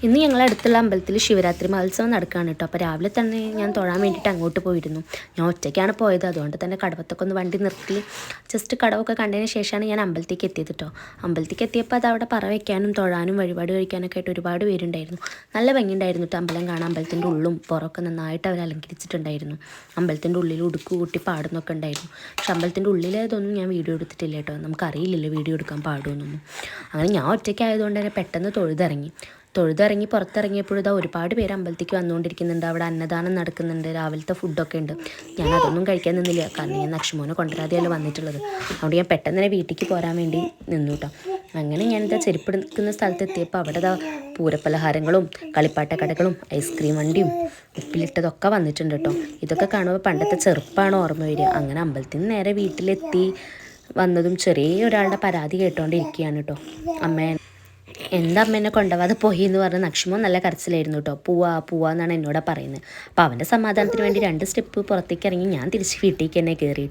ഇന്ന് ഞങ്ങളുടെ അടുത്തുള്ള അമ്പലത്തിൽ ശിവരാത്രി മഹോത്സവം നടക്കുകയാണ് കേട്ടോ. അപ്പോൾ രാവിലെ തന്നെ ഞാൻ തൊഴാൻ വേണ്ടിയിട്ട് അങ്ങോട്ട് പോയിരുന്നു. ഞാൻ ഒറ്റയ്ക്കാണ് പോയത്, അതുകൊണ്ട് തന്നെ കടവത്തൊക്കെ ഒന്ന് വണ്ടി നിർത്തി ജസ്റ്റ് കടവൊക്കെ കണ്ടതിന് ശേഷമാണ് ഞാൻ അമ്പലത്തേക്ക് എത്തിയത് കേട്ടോ. അമ്പലത്തേക്ക് എത്തിയപ്പോൾ അത് അവിടെ പറ വയ്ക്കാനും തൊഴാനും വഴിപാട് കഴിക്കാനൊക്കെ ആയിട്ട് ഒരുപാട് പേരുണ്ടായിരുന്നു. നല്ല ഭംഗിയുണ്ടായിരുന്നു കേട്ടോ അമ്പലം കാണാൻ. അമ്പലത്തിൻ്റെ ഉള്ളും പുറമൊക്കെ നന്നായിട്ട് അവർ അലങ്കരിച്ചിട്ടുണ്ടായിരുന്നു. അമ്പലത്തിൻ്റെ ഉള്ളിൽ ഉടുക്ക് കൂട്ടി പാടുന്നൊക്കെ ഉണ്ടായിരുന്നു. പക്ഷെ അമ്പലത്തിൻ്റെ ഉള്ളിലേതൊന്നും ഞാൻ വീഡിയോ എടുത്തിട്ടില്ല കേട്ടോ. നമുക്കറിയില്ലല്ലോ വീഡിയോ എടുക്കാൻ പാടുമെന്നൊന്നും. അങ്ങനെ ഞാൻ ഒറ്റയ്ക്കായതുകൊണ്ട് തന്നെ പെട്ടെന്ന് തൊഴുതിറങ്ങി പുറത്തിറങ്ങിയപ്പോഴും ഇതാ ഒരുപാട് പേര് അമ്പലത്തേക്ക് വന്നുകൊണ്ടിരിക്കുന്നുണ്ട്. അവിടെ അന്നദാനം നടക്കുന്നുണ്ട്, രാവിലത്തെ ഫുഡൊക്കെ ഉണ്ട്. ഞാൻ അതൊന്നും കഴിക്കാൻ നിന്നില്ല, കാരണം ഞാൻ നക്ഷമോനെ കൊണ്ടുവരാതെയല്ലോ വന്നിട്ടുള്ളത്. അതുകൊണ്ട് ഞാൻ പെട്ടെന്ന് തന്നെ വീട്ടിലേക്ക് പോരാൻ വേണ്ടി നിന്നു കേട്ടോ. അങ്ങനെ ഞാനിതാ ചെരുപ്പെടുക്കുന്ന സ്ഥലത്ത് എത്തിയപ്പോൾ അവിടെ ഇതാ പൂരപ്പലഹാരങ്ങളും കളിപ്പാട്ട കടകളും ഐസ്ക്രീം വണ്ടിയും ഉപ്പിലിട്ടതൊക്കെ വന്നിട്ടുണ്ട് കേട്ടോ. ഇതൊക്കെ കാണുമ്പോൾ പണ്ടത്തെ ചെറുപ്പമാണ് ഓർമ്മ വരിക. അങ്ങനെ അമ്പലത്തിൽ നിന്ന് നേരെ വീട്ടിലെത്തി വന്നതും ചെറിയ ഒരാളുടെ പരാതി കേട്ടോണ്ടിരിക്കുകയാണ് കേട്ടോ. എന്താ അമ്മ എന്നെ കൊണ്ടുപോകാതെ പോയി എന്ന് പറഞ്ഞ് നക്ഷമോ നല്ല കരച്ചിലായിരുന്നു കേട്ടോ. പോവാന്നാണ് എന്നോട് പറയുന്നത്. അപ്പോൾ അവൻ്റെ സമാധാനത്തിന് വേണ്ടി 2 സ്റ്റെപ്പ് പുറത്തേക്ക് ഇറങ്ങി ഞാൻ തിരിച്ച് വീട്ടിലേക്ക് തന്നെ കയറി.